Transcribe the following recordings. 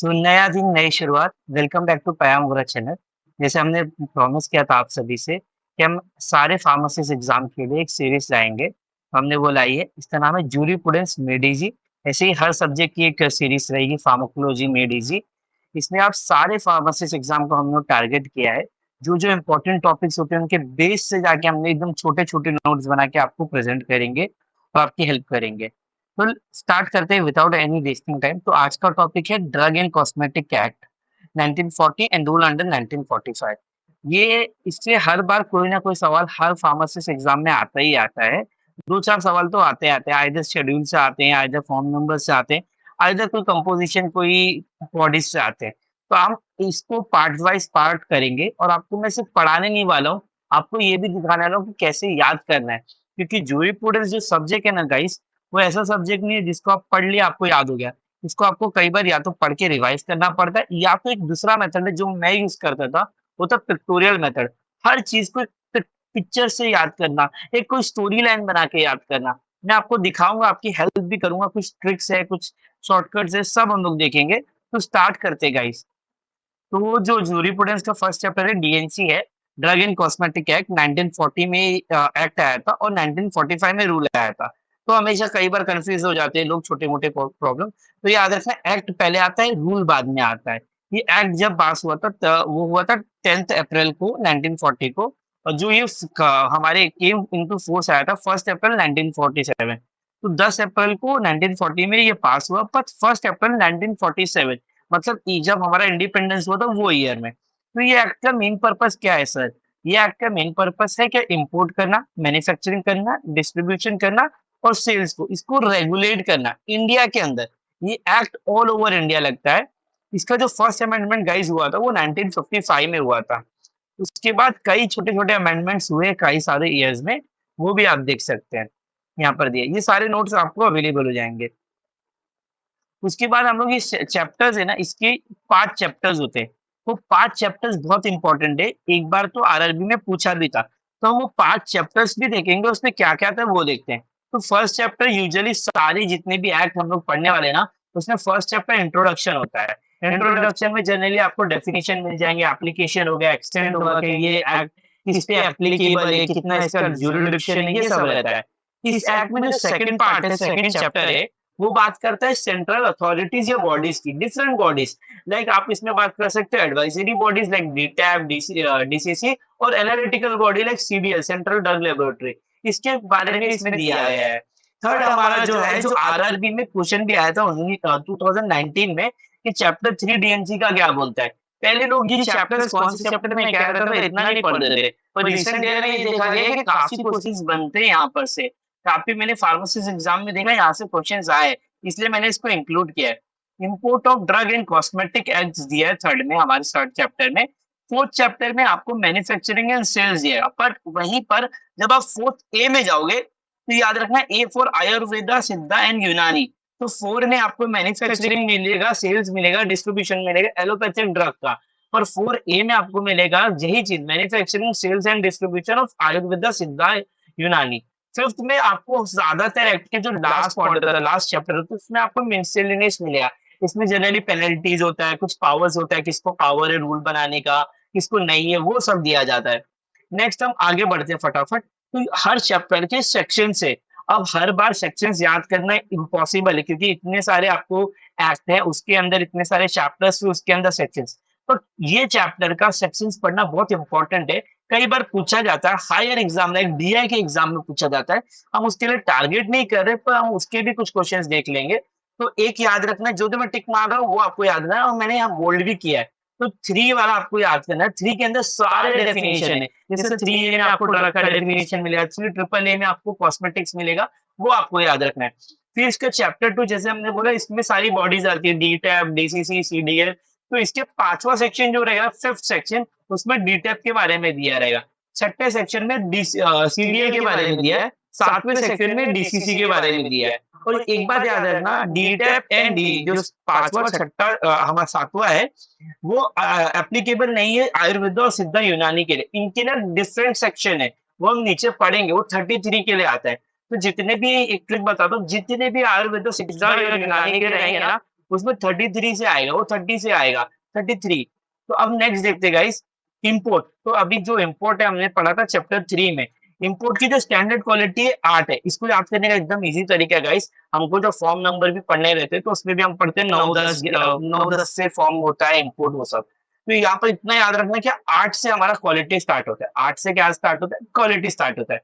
तो नया दिन नई शुरुआत। Welcome back to Payam Vora channel. जैसे हमने प्रॉमिस किया था आप सभी से कि हम सारे फार्मेसिस्ट एग्जाम के लिए एक सीरीज लाएंगे। हमने वो लाई है, इसका नाम है जूरी प्रूडेंस मेड इजी। ऐसे ही हर सब्जेक्ट की एक सीरीज रहेगी, फार्माकोलॉजी मेड इजी। इसमें आप सारे फार्मेसिस्ट एग्जाम को हमने टारगेट किया है। जो जो इम्पोर्टेंट टॉपिक्स होते हैं उनके बेस से जाके हमने एकदम छोटे छोटे नोट्स बना के आपको प्रेजेंट करेंगे और आपकी हेल्प करेंगे। तो स्टार्ट करते हैं विदाउट एनी वेस्टिंग टाइम। तो आज का टॉपिक है drug and cosmetic act 1940 and rule under 1945। ये इससे हर बार कोई ना कोई सवाल हर फार्मासिस्ट एग्जाम में आता ही आता है। दो चार सवाल तो आते आते हैं, आइदर शेड्यूल से आते हैं, आइदर फॉर्म नंबर से आते हैं, आइदर कोई कंपोजिशन कोई बॉडीज से आते हैं। तो हम इसको पार्ट वाइज पार्ट करेंगे और आपको मैं सिर्फ पढ़ाने नहीं वाला हूँ, आपको ये भी दिखाने वाला हूँ कि कैसे याद करना है। क्योंकि जूरिप्रूडेंस जो सब्जेक्ट है ना गाइस, वो ऐसा सब्जेक्ट नहीं है जिसको आप पढ़ लिया आपको याद हो गया। इसको आपको कई बार या तो पढ़ के रिवाइज करना पड़ता है, या तो एक दूसरा मेथड है जो मैं यूज करता था, वो था पिक्टोरियल मेथड। हर चीज को पिक्चर से याद करना, एक कोई स्टोरी लाइन बना के याद करना। मैं आपको दिखाऊंगा, आपकी हेल्प भी करूंगा, कुछ ट्रिक्स है, कुछ शॉर्टकट्स है, सब हम लोग देखेंगे। तो स्टार्ट करते गाइस। तो जो जूरिप्रूडेंस का फर्स्ट चैप्टर है डीएनसी है, ड्रग एंड कॉस्मेटिक एक्ट। 1940 में एक्ट आया था और 1945 में रूल आया था। तो हमेशा कई बार कंफ्यूज हो जाते हैं लोग, छोटे मोटे प्रॉब्लम। तो याद रखना, एक्ट पहले आता है, रूल बाद में आता है। ये एक्ट जब पास हुआ था वो हुआ था 10 अप्रैल को 1940 को। और जो ये हमारे केम इनटू फोर्स आया था 1 अप्रैल 1947। तो 10 अप्रैल को 1940 में ये पास हुआ, पर 1 अप्रैल 1947 मतलब जब हमारा इंडिपेंडेंस हुआ था वो ईयर में। तो ये एक्ट का मेन पर्पस क्या है सर? ये एक्ट का मेन पर्पस है क्या, इंपोर्ट करना, मैन्युफैक्चरिंग करना, डिस्ट्रीब्यूशन करना और सेल्स को इसको रेगुलेट करना इंडिया के अंदर। ये एक्ट ऑल ओवर इंडिया लगता है। इसका जो फर्स्ट अमेंडमेंट गाइस हुआ था वो 1955 में हुआ था। उसके बाद कई छोटे छोटे अमेंडमेंट्स हुए कई सारे ईयर्स में, वो भी आप देख सकते हैं यहाँ पर दिए। ये सारे नोट्स आपको अवेलेबल हो जाएंगे। उसके बाद हम लोग ये चैप्टर्स है ना, इसके 5 चैप्टर्स होते हैं। वो 5 चैप्टर्स बहुत इंपॉर्टेंट है। एक बार तो आरआरबी में पूछा भी था। तो हम वो 5 चैप्टर्स भी देखेंगे, उसमें क्या-क्या था वो देखते हैं। तो फर्स्ट चैप्टर यूजुअली सारे जितने भी एक्ट हम लोग पढ़ने वाले हैं ना, उसमें फर्स्ट चैप्टर इंट्रोडक्शन होता है। इंट्रोडक्शन में जनरली आपको डेफिनिशन मिल जाएँगे, एप्लीकेशन हो गया, एक्सटेंड होगा कि ये एक्ट किस पे एप्लीकेबल है, कितना इसका ज्यूरिडिक्शन है, ये सब रहता है। इस एक्ट में जो सेकंड पार्ट है, सेकंड चैप्टर है, वो बात करता है सेंट्रल अथॉरिटीज या बॉडीज की, डिफरेंट बॉडीज। लाइक आप इसमें बात कर सकते हो एडवाइजरी बॉडीज लाइक डीटैब, डीसीसी और analytical body like CDL, central drug laboratory. इसके बारे में इसमें दिया गया है। थर्ड हमारा जो है, जो आरआरबी में क्वेश्चन भी आया था 2019 में, कि चैप्टर 3 डीएनसी का क्या बोलता है। पहले लोग ये चैप्टर्स कौन से चैप्टर में क्या रहता था इतना नहीं पढ़ते थे, पर रिसेंट ईयर में ये देखा गया है कि काफी क्वेश्चंस बनते हैं यहाँ पर से। काफी मैंने फार्मेसिस्ट एग्जाम में देखा यहाँ से क्वेश्चंस आए, इसलिए मैंने इसको इंक्लूड किया है। Import of drug and cosmetic acts दिया है थर्ड में, हमारे थर्ड चैप्टर में। फोर्थ चैप्टर में आपको मैन्युफैक्चरिंग एंड सेल्स दिया है। बट वहीं पर जब आप फोर्थ ए में जाओगे तो याद रखना, ए फॉर आयुर्वेदा, सिद्धा एंड यूनानी। तो 4 में आपको मैन्युफैक्चरिंग मिलेगा, सेल्स मिलेगा, डिस्ट्रीब्यूशन मिलेगा एलोपैथिक ड्रग का। और 4 ए में आपको मिलेगा यही चीज, manufacturing, sales and distribution of Ayurveda, Siddha, Unani. Fifth में आपको ज्यादातर एक्ट के जो लास्ट पार्ट होता है, लास्ट चैप्टर होता है, उसमें आपको मिसलेनियस मिलेगा। इसमें जनरली पेनल्टीज होता है, कुछ पावर्स होता है, किसको पावर है रूल बनाने का, किसको नहीं है, वो सब दिया जाता है। नेक्स्ट हम आगे बढ़ते हैं फटाफट। तो हर चैप्टर के सेक्शन से, अब हर बार सेक्शंस याद करना इम्पॉसिबल है, क्योंकि इतने सारे आपको एक्ट है, उसके अंदर इतने सारे चैप्टर्स, उसके अंदर सेक्शंस। तो ये चैप्टर का सेक्शंस पढ़ना बहुत इंपॉर्टेंट है। कई बार पूछा जाता है हायर एग्जाम लाइक डीआई के एग्जाम में पूछा जाता है। हम उसके लिए टारगेट नहीं कर रहे, पर हम उसके भी कुछ क्वेश्चंस देख लेंगे। तो एक याद रखना, जो मैं टिक मार रहा हूँ वो आपको याद रखना है, और मैंने यहाँ बोल्ड भी किया है। तो 3 वाला आपको याद करना है। 3 के अंदर सारे डेफिनेशन है। जैसे 3 ए में आपको ड्रग का डेफिनेशन मिलेगा, 3 ट्रिपल ए में आपको कॉस्मेटिक्स मिलेगा, वो आपको याद रखना है। फिर इसका चैप्टर 2 जैसे हमने बोला, इसमें सारी बॉडीज आती है, डी टैब, डीसीसी, सीडीएल। तो इसके 5वां सेक्शन जो रहेगा, फिफ्थ सेक्शन, उसमें डी टैब के बारे में दिया रहेगा। छठे सेक्शन में सीडीए के बारे में दिया है। 7वें सेक्शन में डीसीसी के बारे में दिया है। और एक बात याद रखना, डीटैप एंड डी जो 5वां, छठा, हमारा 7वां है, वो एप्लीकेबल नहीं है आयुर्वेदा और सिद्धा यूनानी के लिए। इनके ना डिफरेंट सेक्शन है, वो हम नीचे पढ़ेंगे, वो 33 के लिए आता है। तो जितने भी, एक ट्रिक बताता हूँ, जितने भी आयुर्वेदा, सिद्धा और यूनानी के रहेंगे ना, उसमें 33 से आएगा, वो 30 से आएगा, 33। तो अब नेक्स्ट देखते हैं गाइस, इंपोर्ट। तो अभी जो इंपोर्ट है हमने पढ़ा था चैप्टर 3 में। इंपोर्ट की जो स्टैंडर्ड क्वालिटी है 8 है। इसको याद करने का एकदम ईज़ी तरीका है गाइस। हमको जो फॉर्म नंबर भी पढ़ने रहते हैं तो उसमें भी हम पढ़ते हैं 9-10 से फॉर्म होता है इंपोर्ट वो सब। तो यहाँ पर इतना याद रखना कि 8 से हमारा क्वालिटी स्टार्ट होता है। 8 से क्या स्टार्ट होता है? क्वालिटी स्टार्ट होता है।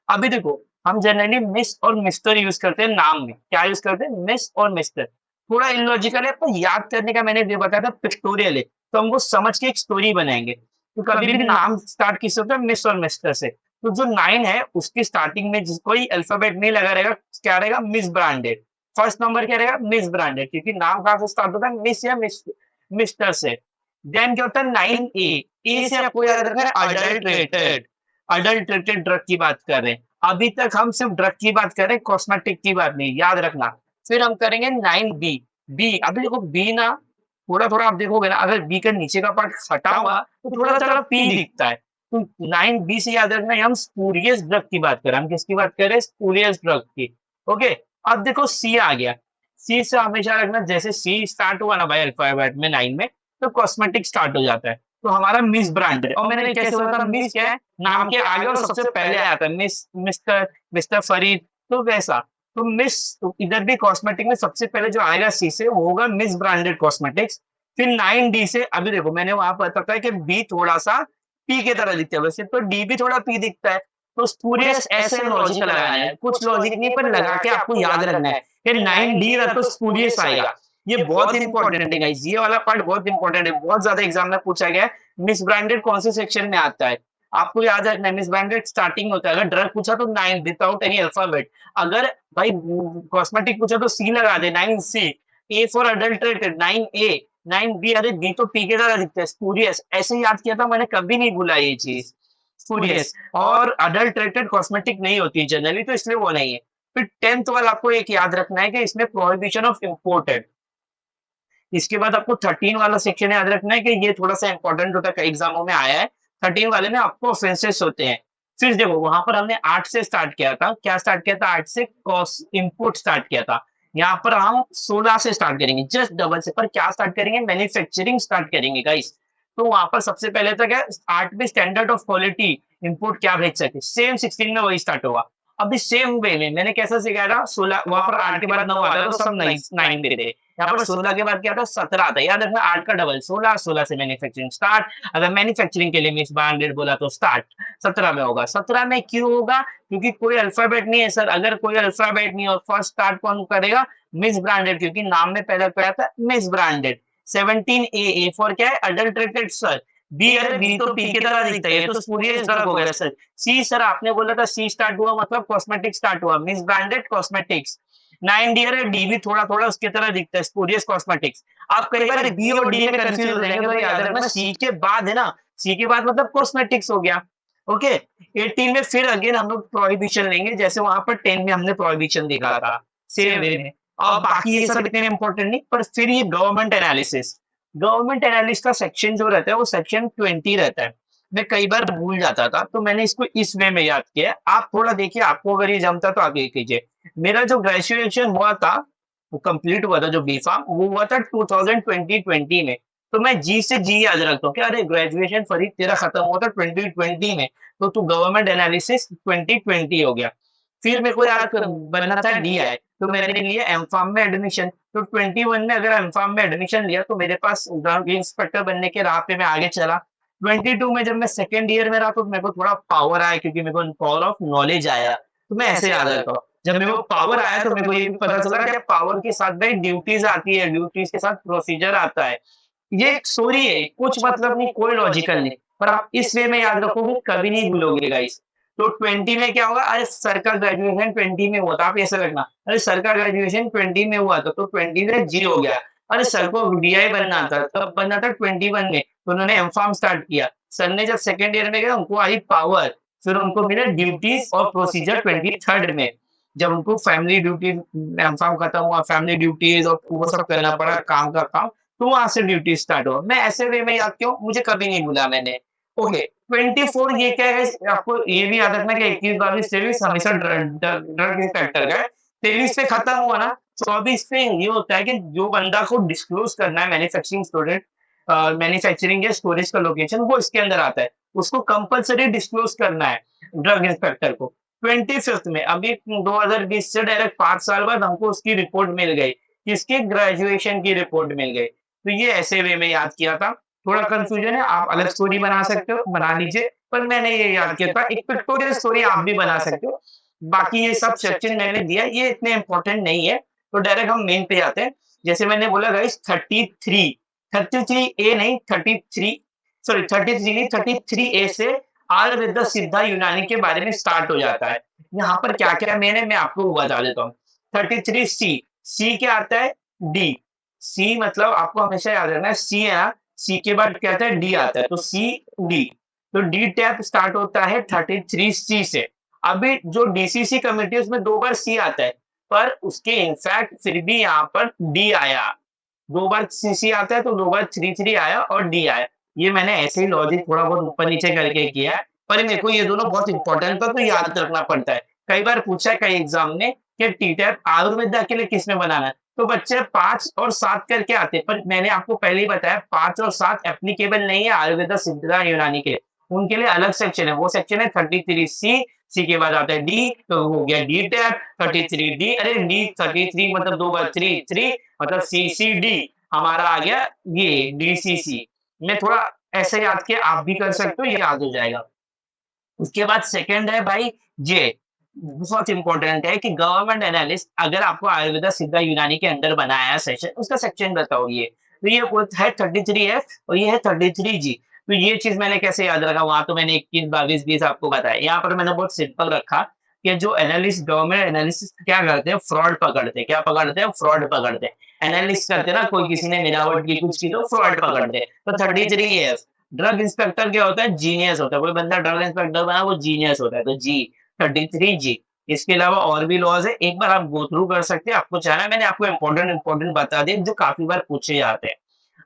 अभी देखो, हम जनरली मिस और मिस्टर यूज़ करते हैं नाम में। क्या यूज़ करते हैं? मिस और मिस्टर। थोड़ा इलॉजिकल है पर याद करने का मैंने ये बताया था पिक्टोरियल है, तो हम वो समझ के एक स्टोरी बनाएँगे। तो कभी भी नाम स्टार्ट किससे होता है? मिस और मिस्टर से। तो जो 9 है उसकी स्टार्टिंग में जिस कोई अल्फ़ाबेट नहीं लगा रहेगा, क्या रहेगा? Miss branded. फर्स्ट नंबर क्या रहेगा? मिस ब्रांडेड, क्योंकि नाम कहाँ से स्टार्ट होता है? मिस या मिस्टर से। देन क्या होता है? 9 ए। ए से आपको याद रखना है अडल्टरेटेड। अडल्टरेटेड ड्रग की बात कर रहे हैं। अभी तक हम सिर्फ ड्रग की बात कर रहे हैं, कॉस्मेटिक की बात नहीं, याद रखना। फिर हम करेंगे 9 बी। बी, अभी देखो बी ना, थोड़ा-थोड़ा आप देखोगे ना, अगर बी का नीचे का पार्ट हटा हुआ तो थोड़ा-थोड़ा पी दिखता है। तो 9 बी से याद रखना है हम स्पूरियस ड्रग की बात कर रहे हैं। हम किसकी बात कर रहे हैं? स्पूरियस ड्रग की। ओके, अब देखो सी आ गया। सी से हमेशा रखना, जैसे सी स्टार्ट हुआ ना भाई अल्फाबेट में 9 में, तो कॉस्मेटिक स्टार्ट हो जाता है। तो हमारा मिस ब्रांड है। और मैंने कैसे बोला था, मिस क्या है? नाम के आगे और सबसे पहले आता है। मिस्टर, मिस्टर फरीद, तो वैसा। तो मिस, तो इधर भी कॉस्मेटिक में सबसे पहले जो आएगा सी से वो होगा मिस ब्रांडेड कॉस्मेटिक्स। फिर 9 डी से, अभी देखो मैंने वहां पर बताया कि बी थोड़ा सा पी की तरह दिखता है, वैसे तो डी भी थोड़ा पी दिखता है। तो स्पूरियस ऐसे लॉजिक लगाना है, कुछ लॉजिक नहीं पर लगा के आपको याद रखना है कि 9 डी रहा तो स्पूरियस आएगा। ये बहुत इंपॉर्टेंट है गाइस, ये वाला पार्ट बहुत इंपॉर्टेंट है, बहुत ज्यादा एग्जाम में पूछा गया है। मिस ब्रांडेड कौन से सेक्शन में आता है? आपको याद रखना है, मिस ब्रांडेड स्टार्टिंग होता है। अगर ड्रग पूछा तो 9 विदाउट एनी अल्फाबेट। अगर भाई कॉस्मेटिक पूछा तो सी लगा दे, 9 C. A for adulterated, 9 A. 9 B, अरे बी तो पी के तरह दिखता है, स्पूरियस। ऐसे याद किया था मैंने, कभी नहीं भूला ये चीज। स्पूरियस और अडल्टरेटेड कॉस्मेटिक नहीं होती है जनरली, तो इसलिए वो नहीं है। फिर 10th वाला आपको एक याद रखना है कि इसमें प्रोहिबिशन ऑफ इम्पोर्ट है। इसके बाद आपको 13 वाला सेक्शन याद रखना है कि ये थोड़ा-सा इम्पोर्टेंट होता है, कई एग्ज़ामों में आया है। 13 वाले में आपको ऑफेंसेस होते हैं। फिर देखो वहाँ पर हमने 8 से स्टार्ट किया था। क्या स्टार्ट किया था? 8 से कॉस इनपुट स्टार्ट किया था। यहाँ पर हम 16 से स्टार्ट करेंगे, जस्ट डबल से। पर क्या स्टार्ट करेंगे? मैन्युफैक्चरिंग स्टार्ट करेंगे गाइस। तो वहाँ पर सबसे पहले तो क्या है, 8 में स्टैंडर्ड ऑफ क्वालिटी इनपुट क्या भेज सके, सेम 16 में वही स्टार्ट होगा। अभी सेम वे में मैंने कैसा सिखाया था, 16 वहाँ पर 8 के बाद 9 आता है तो सब 9 दे थे। यहाँ पर 16 के बाद क्या आता है? 17 आता है। याद रखना 8 का डबल 16, 16 से मैन्युफैक्चरिंग स्टार्ट। अगर मैन्युफैक्चरिंग के लिए मिस ब्रांडेड बोला तो स्टार्ट 17 में होगा। 17 में क्यों होगा? क्योंकि कोई अल्फाबेट नहीं है सर। अगर कोई अल्फाबेट नहीं और फर्स्ट स्टार्ट कौन करेगा? मिस ब्रांडेड, क्योंकि नाम में पहले क्या था? Miss branded. 17 ए फॉर क्या है? Adulterated sir. बी, अरे बी तो पी की तरह दिखता है, ये तो स्पूरियस ड्रग हो गया सर। सी सर, आपने बोला था सी स्टार्ट हुआ मतलब कॉस्मेटिक स्टार्ट हुआ, मिस ब्रांडेड कॉस्मेटिक्स। 9 डी, अरे डी भी थोड़ा-थोड़ा उसकी तरह दिखता है, स्पूरियस कॉस्मेटिक्स। आप कई बार बी और डी में कंफ्यूज हो जाएंगे, तो याद रखना सी के बाद है ना, सी के बाद मतलब कॉस्मेटिक्स हो गया। ओके, 18 में फिर अगेन हम लोग प्रोहिबिशन लेंगे, जैसे वहां पर 10 में हमने प्रोहिबिशन देखा था, सेम वे में। और बाकी ये सब इतने इंपॉर्टेंट नहीं, पर फिर ये गवर्नमेंट एनालिसिस। गवर्नमेंट एनालिसिस का सेक्शन जो रहता है वो सेक्शन 20 रहता है। मैं कई बार भूल जाता था, तो मैंने इसको इस वे में याद किया है। आप थोड़ा देखिए, आपको अगर ये जमता तो आगे कीजिए। मेरा जो ग्रेजुएशन हुआ था, वो कंप्लीट हुआ था, जो बी फार्म वो हुआ था 2020 में। तो मैं जी से जी याद रखता हूँ कि अरे ग्रेजुएशन फरीद तेरा खत्म हुआ था 2020 में, तो तू गवर्नमेंट एनालिसिस 2020 हो गया। फिर मेरे को याद बनना था डीआई, तो मैंने लिया एम फार्म में एडमिशन। तो 21 में अगर एम फार्म में एडमिशन लिया तो मेरे पास ड्रग इंस्पेक्टर बनने के राह पे मैं आगे चला। 22 में जब मैं सेकंड ईयर में रहा तो मेरे को थोड़ा पावर आया, क्योंकि मेरे को पावर ऑफ नॉलेज आया। तो मैं ऐसे याद रखता हूँ, जब मेरे को पावर आया तो मेरे को ये भी पता चला कि पावर के साथ भाई ड्यूटीज आती है, ड्यूटीज के साथ प्रोसीजर आता है। ये एक स्टोरी है, कुछ मतलब नहीं, कोई लॉजिकल नहीं, पर आप इस वे में याद रखोगे कभी नहीं भूलोगे गाइस। तो 20 में क्या होगा? अरे सर का ग्रेजुएशन 20 में हुआ था, आप ऐसे रखना, अरे सर का ग्रेजुएशन 20 में हुआ था तो 20 में जी हो गया। अरे सर को डीआई बनना था, तब बनना था 21 में, तो उन्होंने एम फार्म स्टार्ट किया। सर ने जब सेकंड ईयर में गया उनको आई पावर, फिर उनको मिले ड्यूटीज और प्रोसीजर 23rd में। जब उनको फैमिली ड्यूटी, एम फार्म खत्म हुआ, फैमिली ड्यूटीज और वो सब करना पड़ा, काम का काम, तो वहां से ड्यूटी स्टार्ट हुआ। मैं ऐसे वे में याद क्यों, मुझे कभी नहीं भूला मैंने। ओके, 24 ये क्या है, आपको ये भी याद रखना कि 21, 22, 23 हमेशा ड्रग इंस्पेक्टर का है। 23 पे खत्म हुआ ना, 24 पे ये होता है कि जो बंदा को डिस्क्लोज करना है मैन्युफैक्चरिंग स्टूडेंट, मैन्युफैक्चरिंग या स्टोरेज का लोकेशन वो इसके अंदर आता है। उसको कंपल्सरी डिस्क्लोज करना है ड्रग इंस्पेक्टर को। 25th में अभी 2020 से डायरेक्ट 5 साल बाद हमको उसकी रिपोर्ट मिल गई। किसकी? ग्रेजुएशन की रिपोर्ट मिल गई। तो ये ऐसे वे में याद किया था। थोड़ा कन्फ्यूजन है, आप अलग स्टोरी बना सकते हो, बना लीजिए, पर मैंने ये याद किया था। एक पिक्टोरियल स्टोरी आप भी बना सकते हो। बाकी ये सब सेक्शन मैंने दिया, ये इतने इम्पोर्टेंट नहीं है। तो डायरेक्ट हम मेन पे आते हैं। जैसे मैंने बोला गाइस 33, 33 ए नहीं 33, सॉरी 33 नहीं 33 ए से आयुर्वेद सिद्धा यूनानी के बारे में स्टार्ट हो जाता है। यहाँ पर क्या-क्या मेन है मैं आपको बता देता हूँ। 33 सी, सी क्या आता है? डी। सी मतलब आपको हमेशा याद रखना है सी है ना, सी के बाद क्या आता है? डी आता है। तो सी, डी। तो डी टैप स्टार्ट होता है 33 सी से। अभी जो डीसीसी कमिटी है उसमें 2 बार सी आता है, पर उसके इनफैक्ट फिर भी यहाँ पर डी आया। 2 बार सीसी आता है तो 2 बार 33 आया और डी आया। ये मैंने ऐसे ही लॉजिक थोड़ा बहुत ऊपर-नीचे करके किया है, पर मेरे को ये दोनों बहुत इम्पोर्टेंट था तो याद रखना पड़ता है। कई बार पूछा है कई एग्ज़ाम ने कि टी-टैप आयुर्वेदा के लिए किसमें बनाना है? तो बच्चे 5 और 7 करके आते हैं, पर मैंने आपको पहले ही बताया 5 और 7 एप्लीकेबल नहीं है आयुर्वेदा, सिद्धा, यूनानी के। उनके लिए अलग सेक्शन है, वो सेक्शन है 33 सी, सी के बाद आता है डी, तो हो गया डी टैप, 33 डी, अरे डी 33 मतलब 2 बार 3, 3 मतलब सीसीडी हमारा आ गया ये डीसीसी। मैं थोड़ा ऐसे याद किया, आप भी कर सकते हो, ये याद हो जाएगा। उसके बाद सेकंड है भाई जे, बहुत इंपॉर्टेंट है कि गवर्नमेंट एनालिस्ट अगर आपको आयुर्वेदा, सिद्धा, यूनानी के अंदर बनाया है सेशन, उसका सेक्शन बताओ ये। तो ये है 33 एफ और ये है 33 जी। तो ये चीज़ मैंने कैसे याद रखा, वहाँ तो मैंने 21, 22, 20 आपको बताया। यहाँ पर मैंने बहुत सिंपल रखा कि जो एनालिस्ट, गवर्नमेंट एनालिस्ट क्या करते हैं? फ्रॉड पकड़ते हैं। क्या पकड़ते हैं? फ्रॉड पकड़ते हैं। एनालिस्ट करते हैं ना, कोई किसी ने मिलावट की, कुछ की तो फ्रॉड पकड़ते हैं। तो 33 एफ ड्रग इंस्पेक्टर क्या होता है? जीनियस होता है। कोई बंदा ड्रग इंस्पेक्टर बना वो जीनियस होता है। तो जी 33 जी। इसके अलावा और भी लॉज़ है, एक बार आप गो थ्रू कर सकते हैं, आपको चाहना है मैंने आपको इम्पोर्टेंट बता दिए जो काफ़ी बार पूछे जाते हैं।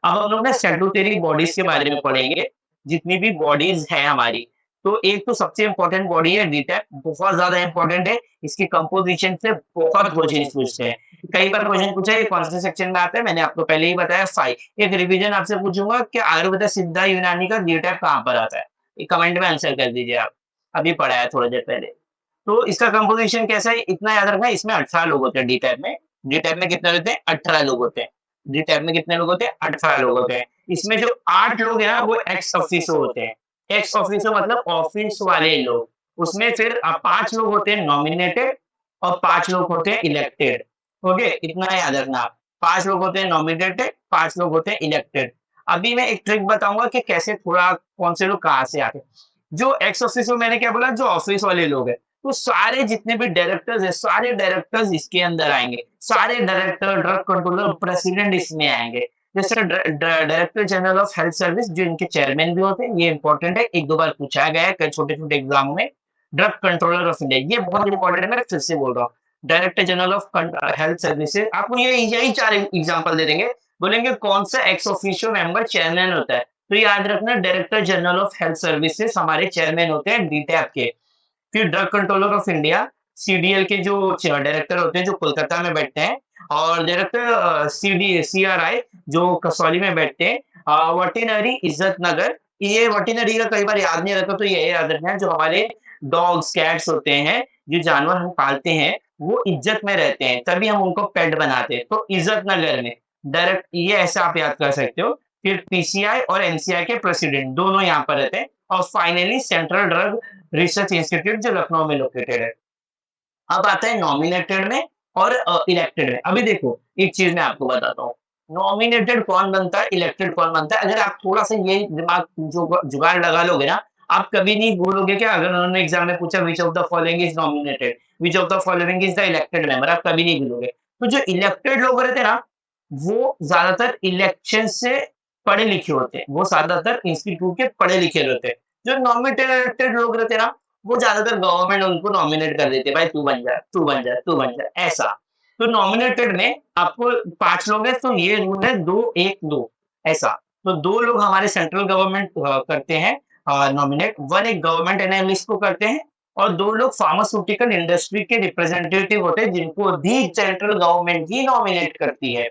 अब हम लोग ना स्टैट्यूटरी बॉडीज़ के बारे में पढ़ेंगे, जितनी भी बॉडीज़ हैं हमारी। तो एक तो सबसे इम्पोर्टेंट बॉडी है डीटैप, बहुत ज़्यादा इम्पोर्टेंट है, इसकी कंपोज़िशन से बहुत क्वेश्चन पूछते हैं। कई बार क्वेश्चन पूछा है ये कौन से सेक्शन में आता है, मैंने आपको पहले ही बताया 5। एक रिवीजन आपसे पूछूँगा कि आयुर्वेदा, सिद्धा, यूनानी का डीटैप कहाँ पर आता है? ये कमेंट में आंसर कर दीजिए आप, अभी पढ़ा है थोड़ी देर पहले। तो इसका कंपोज़िशन कैसा है इतना याद रखना है, इसमें 18 लोग होते हैं डी-टैप में। डी-टैप में कितने होते हैं? 18 लोग होते हैं। डी-टैप में कितने लोग होते हैं? 18 लोग होते हैं। इसमें जो 8 लोग हैं ना वो एक्स ऑफिशियो होते हैं। एक्स ऑफिशियो मतलब ऑफिस वाले लोग। उसमें फिर 5 लोग होते हैं नॉमिनेटेड और 5 लोग होते हैं इलेक्टेड। ओके? इतना याद रखना आप। 5 लोग होते हैं नॉमिनेटेड, 5 लोग होते हैं इलेक्टेड। अभी मैं एक ट्रिक बताऊँगा कि कैसे थोड़ा कौन से लोग कहाँ से आते हैं। जो एक्स ऑफिशियो मैंने क्या बोला? जो ऑफिस वाले लोग हैं। तो सारे जितने भी डायरेक्टर्स हैं, सारे डायरेक्टर्स इसके अंदर आएँगे। सारे डायरेक्टर, ड्रग कंट्रोलर, प्रेसिडेंट इसमें आएँगे। जैसे director general of health service जो इनके चेयरमैन भी होते हैं, ये इम्पोर्टेंट है, 1-2 बार पूछा गया है कई छोटे-छोटे एग्ज़ाम में। ड्रग कंट्रोलर ऑफ इंडिया, ये बहुत इम्पोर्टेंट है, मैं फिर से बोल रहा हूँ। Director general of health services, आपको ये यही 4 एग्ज़ाम्पल दे देंगे। बोलेंगे कौन सा एक्स ऑफिशियो मेंबर चेयरमैन होता है? तो याद रखना director general of health services हमारे चेयरमैन होते हैं डीटैप के। फिर drug controller of India, CDL के जो डायरेक्टर होते हैं जो कोलकाता में बैठते हैं, और डायरेक्टर सीआरआई जो कसौली में बैठते हैं, वेटरनरी इज्जत नगर, ये वेटरनरी का कई बार याद नहीं रहता तो ये याद रखना है जो हमारे डॉग्स कैट्स होते हैं, जो जानवर हम पालते हैं वो इज्जत में रहते हैं तभी हम उनको पेट बनाते हैं, तो इज्जत नगर में डायरेक्ट ये ऐसे आप याद कर सकते हो। फिर पीसीआई और एनसीआई के प्रेसिडेंट दोनों यहाँ पर रहते हैं, और finally central drug research institute जो लखनऊ में लोकेटेड है। अब आता है नॉमिनेटेड में और इलेक्टेड में। अभी देखो एक चीज़ मैं आपको बताता हूँ, नॉमिनेटेड कौन बनता है, इलेक्टेड कौन बनता है? अगर आप थोड़ा-सा ये दिमाग जुगाड़ लगा लोगे ना, आप कभी नहीं भूलोगे कि अगर उन्होंने एग्ज़ाम में पूछा which of the following is nominated, which of the following is the elected member, आप कभी नहीं भूलोगे। तो जो इलेक्टेड लोग रहते हैं ना, वो ज़्यादातर इलेक्शन से पढ़े-लिखे होते हैं, वो ज़्यादातर इंस्टीट्यूट के पढ़े-लिखे होते हैं। जो नॉमिनेटेड लोग रहते हैं ना, वो ज़्यादातर गवर्नमेंट उनको नॉमिनेट कर देती है, भाई तू बन जा, तू बन जा, तू बन जा, ऐसा। तो नॉमिनेटेड में आपको 5 लोग हैं, तो ये रूल है 2-1-2 ऐसा। तो 2 लोग हमारे सेंट्रल गवर्नमेंट करते हैं नॉमिनेट, 1 एक गवर्नमेंट एनालिस्ट को करते हैं और 2 लोग फार्मास्यूटिकल इंडस्ट्री के रिप्रेजेंटेटिव होते हैं जिनको भी सेंट्रल गवर्नमेंट ही नॉमिनेट करती है।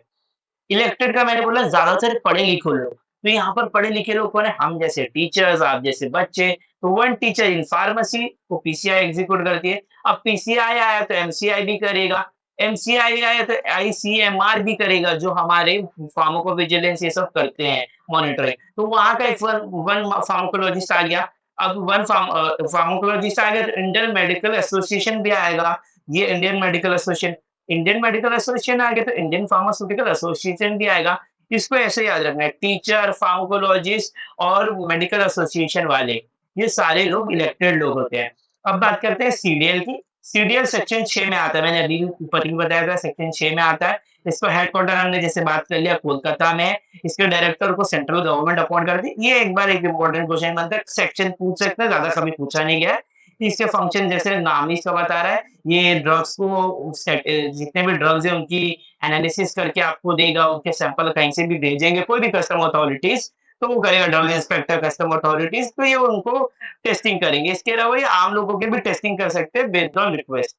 इलेक्टेड का मैंने बोला ज़्यादातर पढ़े-लिखे लोग, तो यहाँ पर पढ़े-लिखे लोग कौन है? हम जैसे टीचर्स, आप जैसे बच्चे, तो वन टीचर इन फार्मेसी वो पीसीआई एग्जीक्यूट करती है। अब पीसीआई आया तो एमसीआई भी करेगा, एमसीआई आया तो आईसीएमआर भी करेगा, जो हमारे फार्माकोविजिलेंस ये सब करते हैं मॉनिटरिंग। तो वहाँ का एक वन वन फार्माकोलॉजिस्ट आ गया। अब फार्माकोलॉजिस्ट आ गया तो इंडियन मेडिकल एसोसिएशन भी आएगा। ये इंडियन मेडिकल एसोसिएशन आ गया तो इंडियन फार्मास्यूटिकल एसोसिएशन भी आएगा। इसको ऐसे याद रखना है, टीचर, फार्माकोलॉजिस्ट और मेडिकल एसोसिएशन वाले, ये सारे लोग इलेक्टेड लोग होते हैं। अब बात करते हैं सीडीएल की। सीडीएल सेक्शन 6 में आता है, मैंने अभी ऊपर भी बताया था सेक्शन 6 में आता है। इसको हेडक्वार्टर हमने जैसे बात कर लिया कोलकाता में है। इसके डायरेक्टर को सेंट्रल गवर्नमेंट अपॉइंट करती है। ये एक बार एक इंपॉर्टेंट क्वेश्चन बनता है, सेक्शन पूछ सकते हैं, ज़्यादा कभी पूछा नहीं गया है। इसके फंक्शन जैसे नाम ही इसका बता रहा है, ये ड्रग्स को जितने भी ड्रग्स हैं उनकी एनालिसिस करके आपको देगा, उनके सैंपल कहीं से भी भेजेंगे कोई भी कस्टम अथॉरिटीज़, तो वो करेगा ड्रग इंस्पेक्टर कस्टम अथॉरिटीज़, तो ये उनको टेस्टिंग करेंगे। इसके अलावा ये आम लोगों की भी टेस्टिंग कर सकते हैं बेस्ड ऑन रिक्वेस्ट।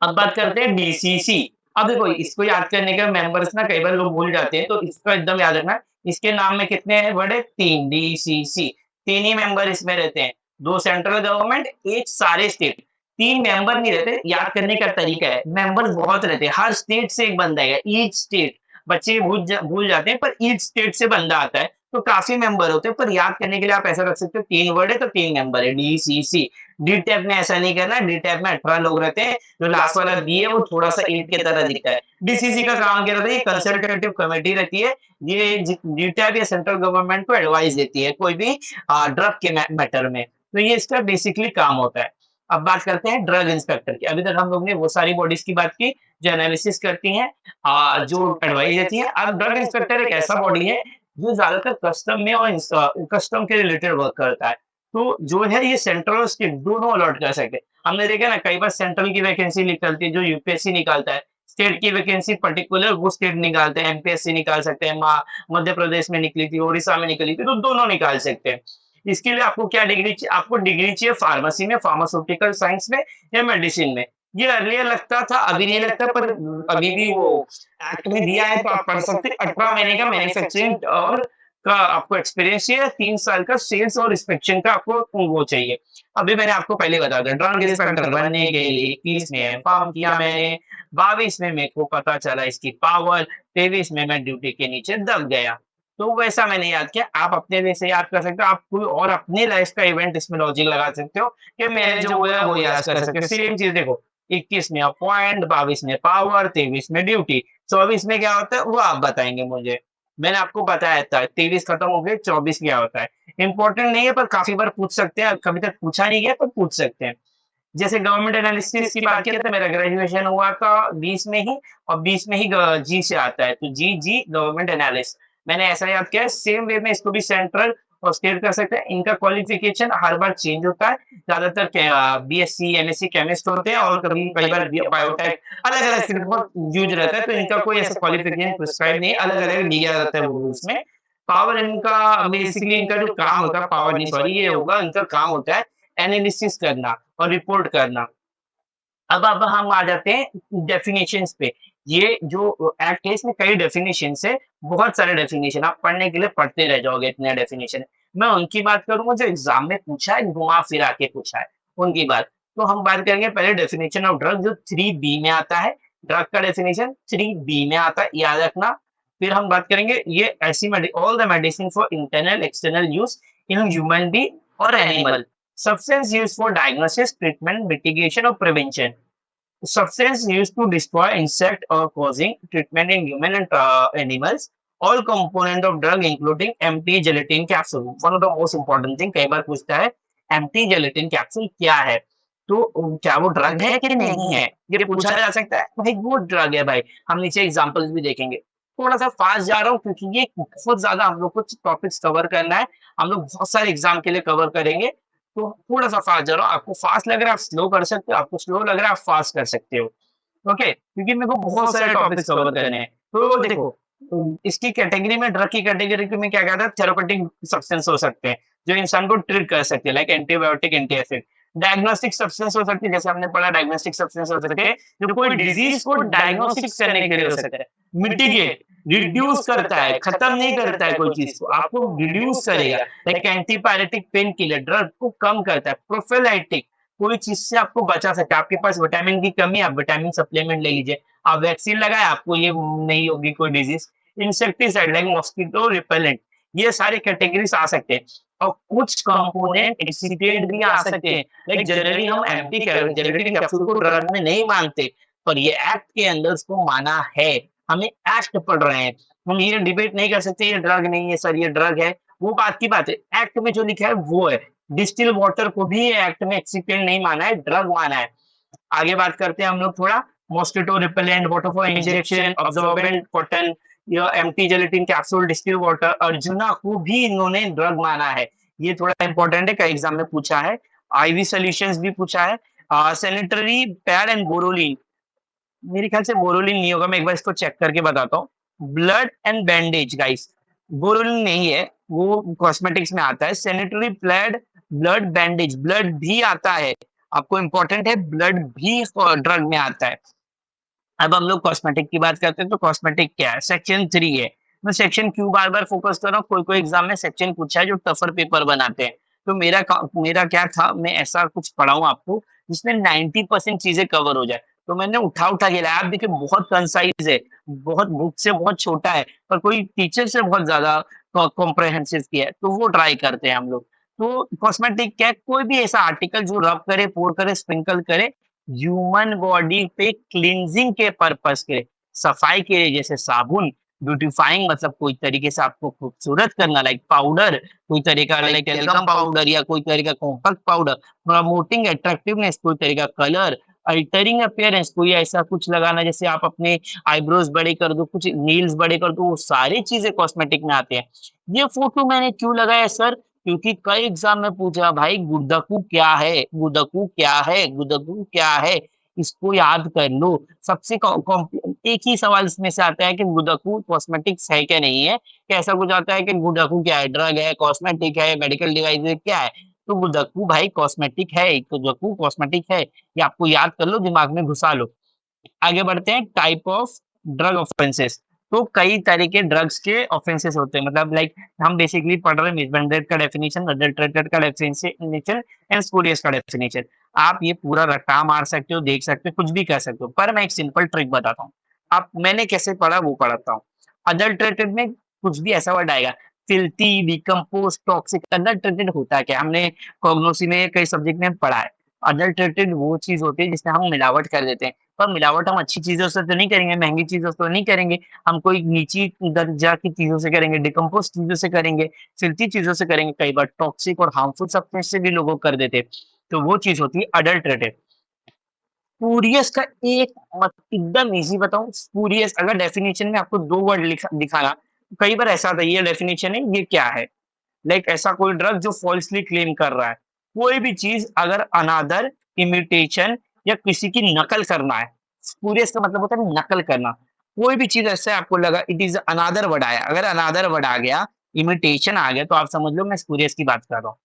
अब बात करते हैं डीसीसी। अब देखो इसको याद करने के मेंबर्स ना कई बार लोग भूल जाते हैं, तो इसको एकदम याद रखना। इसके नाम में कितने वर्ड है? 3 डीसीसी, 3 ही मेंबर इसमें रहते हैं। 2 सेंट्रल गवर्नमेंट, 1 सारे स्टेट। 3 मेंबर नहीं रहते, याद करने का तरीका है। मेंबर बहुत रहते हैं, हर स्टेट से एक बंदा है, ईच स्टेट। बच्चे भूल जाते हैं पर ईच स्टेट से बंदा आता है, तो काफ़ी मेंबर होते हैं, पर याद करने के लिए आप ऐसा रख सकते हो 3 वर्ड है तो 3 मेंबर है, डीसीसी। डी टैब में ऐसा नहीं करना, डी टैब में 18 लोग रहते हैं, जो लास्ट वाला बी है वो थोड़ा-सा 8 की तरह दिखता है। डीसीसी का काम क्या रहता है? ये कंसल्टेटिव कमिटी रहती है, ये डी टैब या सेंट्रल गवर्नमेंट को एडवाइस देती है कोई भी ड्रग के मैटर में, तो ये इसका बेसिकली काम होता है। अब बात करते हैं ड्रग इंस्पेक्टर की। अभी तक हम लोग ने वो सारी बॉडीज़ की बात की, जो एनालिसिस करती हैं, जो एडवाइस देती हैं। अब ड्रग इंस्पेक्टर एक ऐसा बॉडी है, जो ज़्यादातर कस्टम में और कस्टम के रिलेटेड वर्क करता है। तो जो है ये सेंट्रल और स्टेट दोनों अलॉट कर सकते हैं। हमने देखा ना कई बार सेंट्रल की वैकेंसी निकलती है जो यूपीएससी निकालता है, स्टेट की वैकेंसी पर्टिकुलर वो स्टेट निकालते हैं, एमपीएससी निकाल सकते हैं, मध्य प्रदेश में निकली थी, ओडिशा में निकली थी, तो दोनों निकाल सकते हैं। इसके लिए आपको क्या डिग्री चाहिए? आपको डिग्री चाहिए फार्मेसी में, फार्मास्यूटिकल साइंस में या मेडिसिन में। ये अर्लियर लगता था, अभी नहीं लगता, पर अभी भी वो एक्ट में दिया है तो आप पढ़ सकते हैं। 18 महीने का मैन्युफैक्चरिंग और का आपको एक्सपीरियंस चाहिए, 3 साल का सेल्स और इंस्पेक्शन का आपको वो चाहिए। अभी मैंने आपको पहले बता दिया ड्रग इंस्पेक्टर बनने के लिए 21 में एमकॉम किया मैंने, 22 में मेरे को पता चला इसकी पावर, 23 में मैं ड्यूटी के नीचे दब गया। तो वैसा मैंने याद किया, आप अपने वे से याद कर सकते हो, आप कोई और अपनी लाइफ का इवेंट इसमें लॉजिक लगा सकते हो कि मैंने जो हुआ वो याद कर सकते हो। सेम चीज़ देखो, 21 में अपॉइंट, 22 में पावर, 23 में ड्यूटी, 24 में क्या होता है वो आप बताएँगे मुझे। मैंने आपको बताया था 23 खत्म हो गए, 24 क्या होता है। इम्पोर्टेंट नहीं है पर काफ़ी बार पूछ सकते हैं, कभी तक पूछा नहीं गया पर पूछ सकते हैं। जैसे गवर्नमेंट एनालिसिस की बात किया तो मेरा ग्रेजुएशन हुआ था 20 में ही, और 20 में ही जी से आता है, तो जी गवर्नमेंट एनालिसिस मैंने ऐसा याद किया है। सेम वे में इसको भी सेंट्रल और स्टेट कर सकते हैं। इनका क्वालिफिकेशन हर बार चेंज होता है, ज्यादातर बीएससी एमएससी केमिस्ट होते हैं और कभी कई बार बायोटेक, अलग अलग फील्ड बहुत यूज रहता है, तो इनका कोई ऐसा क्वालिफिकेशन प्रिस्क्राइब नहीं, अलग अलग दिया जाता है वो रूल्स में। पावर इनका बेसिकली इनका जो काम होता है, पावर नहीं सॉरी ये होगा, इनका काम होता है एनालिसिस करना और रिपोर्ट करना। अब हम आ जाते हैं डेफिनेशंस पे। ये जो एक्ट है इसमें कई डेफिनेशंस है, बहुत सारे डेफिनेशन आप पढ़ने के लिए पढ़ते रह जाओगे, इतने डेफिनेशन है। मैं उनकी बात करूँगा जो एग्ज़ाम में पूछा है, घुमा-फिरा के पूछा है, उनकी बात। तो हम बात करेंगे पहले डेफिनेशन ऑफ ड्रग जो 3 बी में आता है, ड्रग का डेफिनेशन 3 बी में आता है, याद रखना। फिर हम बात करेंगे ये ऐसी all the medicine for internal external use in human being और animal. Substance used for diagnosis, treatment, mitigation or prevention. Substance used to destroy insect or causing treatment in human and animals. All component of drug including empty gelatin capsule. One of the most important thing कई बार पूछता है empty gelatin capsule क्या है? तो क्या वो drug है कि नहीं है? ये पूछा जा सकता है। भाई वो ड्रग है भाई। हम नीचे एग्जांपल्स भी देखेंगे। थोड़ा सा फास्ट जा रहा हूँ क्योंकि ये बहुत ज्यादा हम लोग को टॉपिक्स कवर करना है। हम लोग बहुत सारे एग्जाम के लिए कवर करेंगे। तो थोड़ा-सा फास्ट जा रहा हूँ, आपको फास्ट लग रहा है आप स्लो कर सकते हो, आपको स्लो लग रहा है आप फास्ट कर सकते हो, ओके? क्योंकि मेरे को बहुत सारे टॉपिक्स कवर करने हैं। तो देखो इसकी कैटेगरी में ड्रग की कैटेगरी में क्या कहता है थेराप्यूटिक सब्सटेंस हो सकते हैं, जो इंसान को ट्रीट कर सकते हैं like antibiotic, anti acid. Diagnostic substance हो सकती है, जैसे हमने पढ़ा डायग्नोस्टिक सब्सटेंस हो सकते हैं जो कोई डिजीज को डायग्नोस्टिक्स करने के लिए हो सकता है। मिटिगेट, रिड्यूस करता है, खत्म नहीं करता है कोई चीज को, आपको रिड्यूस करेगा। Like antipyretic pain killer, drug को कम करता है। प्रोफिलैक्टिक, कोई चीज से आपको बचा सकता है। आपके पास विटामिन की कमी है, आप विटामिन सप्लीमेंट ले लीजिए। आप वैक्सीन लगाए, आपको ये नहीं होगी कोई disease. Insecticide like mosquito repellent, ये सारे कैटेगरीज आ सकते हैं। और कुछ कंपोनेंट एक्सीपिएंट भी आ सकते हैं। लाइक जनरली हम एंटी जेनेटिक कैप्सूल को ड्रग में नहीं मानते, पर ये एक्ट के अंदर उसको माना है। हमें एक्ट पढ़ रहे हैं, हम ये डिबेट नहीं कर सकते ये ड्रग नहीं है सर, ये ड्रग है। वो बात की बात है, एक्ट में जो लिखा है वो है। डिस्टिल वाटर को भी एक्ट में एक्सीपिएंट नहीं माना है, ड्रग माना है। आगे बात करते हैं हम लोग थोड़ा। Mosquito repellent, water for injection, absorbent cotton, या empty gelatin capsule, distil water, Arjuna को भी इन्होंने ड्रग माना है। ये थोड़ा इंपॉर्टेंट है, कई एग्जाम में पूछा है। आईवी सॉल्यूशंस भी पूछा है। सैनिटरी पैड एंड बोरोलिन, मेरे ख्याल से बोरोलिन नहीं होगा, मैं एक बार इसको चेक करके बताता हूँ। Blood and bandage guys, Boroline नहीं है, वो कॉस्मेटिक्स में आता है। Sanitary pad, blood bandage, blood भी आता है, आपको इंपॉर्टेंट है, ब्लड भी ड्रग में आता है। अब हम लोग कॉस्मेटिक की बात करते हैं, तो कॉस्मेटिक क्या है? सेक्शन 3 है। मैं सेक्शन क्यों बार-बार फोकस कर रहा हूँ? कोई-कोई एग्जाम में सेक्शन पूछा है जो टफर पेपर बनाते हैं। तो मेरा क्या था, मैं ऐसा कुछ पढ़ाऊँ आपको जिसमें 90% चीजें कवर हो जाए। तो मैंने उठा-उठा के लाया। आप देखिए बहुत कंसाइज है, बहुत बुक से बहुत छोटा है, पर कोई टीचर से बहुत ज्यादा कॉम्प्रिहेंसिव किया है, तो वो ट्राई करते हैं हम लोग। तो कॉस्मेटिक क्या है? कोई भी ऐसा आर्टिकल जो रब करे, पोर करे, स्प्रिंकल करे, ह्यूमन बॉडी पे क्लींजिंग के पर्पस के, सफाई के लिए, जैसे साबुन, ब्यूटीफाइंग मतलब कोई तरीके से आपको खूबसूरत करना, लाइक पाउडर, कोई तरीका लाइक टेलकम पाउडर या कोई तरीका कॉम्पैक्ट पाउडर, प्रमोटिंग अट्रैक्टिवनेस कोई तरीका कलर, अल्टरिंग अपीयरेंस कोई ऐसा कुछ लगाना जैसे आप अपने आईब्रोज बड़े कर दो, कुछ नील्स बड़े कर दो, वो सारी चीजें कॉस्मेटिक में आते हैं। ये फोटो मैंने क्यों लगाया सर? क्योंकि कई एग्जाम में पूछा भाई गुड्डकू क्या है, गुड्डकू क्या है, गुड्डकू क्या है, इसको याद कर लो। सबसे एक ही सवाल इसमें से आता है कि गुड्डकू कॉस्मेटिक्स है क्या नहीं है, कि ऐसा कुछ आता है कि गुड्डकू क्या है, ड्रग है, कॉस्मेटिक है, मेडिकल डिवाइस है, क्या है? तो गुड्डकू भाई कॉस्मेटिक है, गुड्डकू कॉस्मेटिक है, ये आपको याद कर लो, दिमाग में घुसा लो। आगे बढ़ते हैं, टाइप ऑफ ड्रग ऑफेंसेस। तो कई तरह के ड्रग्स के ऑफेंसेस होते हैं, मतलब लाइक हम बेसिकली पढ़ रहे हैं मिसब्रांडेड का डेफिनेशन, अडल्टरेटेड का डेफिनेशन एंड स्पूरियस का डेफिनेशन। आप ये पूरा रट्टा मार सकते हो, देख सकते हो, कुछ भी कर सकते हो, पर मैं एक सिंपल ट्रिक बताता हूँ। आप मैंने कैसे पढ़ा वो पढ़ाता हूँ। अडल्टरेटेड में कुछ भी ऐसा वर्ड आएगा, फिल्थी, डिकम्पोज, टॉक्सिक। अडल्टरेटेड होता है क्या? हमने कॉग्नोसी में कई सब्जेक्ट में पढ़ा है। अडल्टरेटेड वो चीज होती है जिसमें हम मिलावट कर देते हैं, पर मिलावट हम अच्छी चीज़ों से तो नहीं करेंगे, महँगी चीज़ों से तो नहीं करेंगे, हम कोई नीची दर्जा की चीज़ों से करेंगे, डिकम्पोज़ चीज़ों से करेंगे, सिल्की चीज़ों से करेंगे, कई बार टॉक्सिक और हार्मफुल सब्सटेंस से भी लोग वो कर देते हैं। तो वो चीज़ होती है अडल्टरेटेड। स्पूरियस का एक मत एकदम ईज़ी बताऊँ, स्पूरियस अगर डेफिनिशन में आपको 2 वर्ड लिखा दिखाना, कई बार ऐसा आता है ये डेफिनिशन है, ये क्या है? लाइक ऐसा कोई ड्रग जो फॉल्सली क्लेम कर रहा है। कोई भी चीज़ अगर अनदर, इमिटेशन या किसी की नकल करना है, स्पूरियस का मतलब होता है नकल करना। कोई भी चीज़ ऐसे आपको लगा इट इज़ अनदर वर्ड आया, अगर अनदर वर्ड आ गया, इमिटेशन आ गया, तो आप समझ लो मैं स्पूरियस की बात कर रहा हूँ।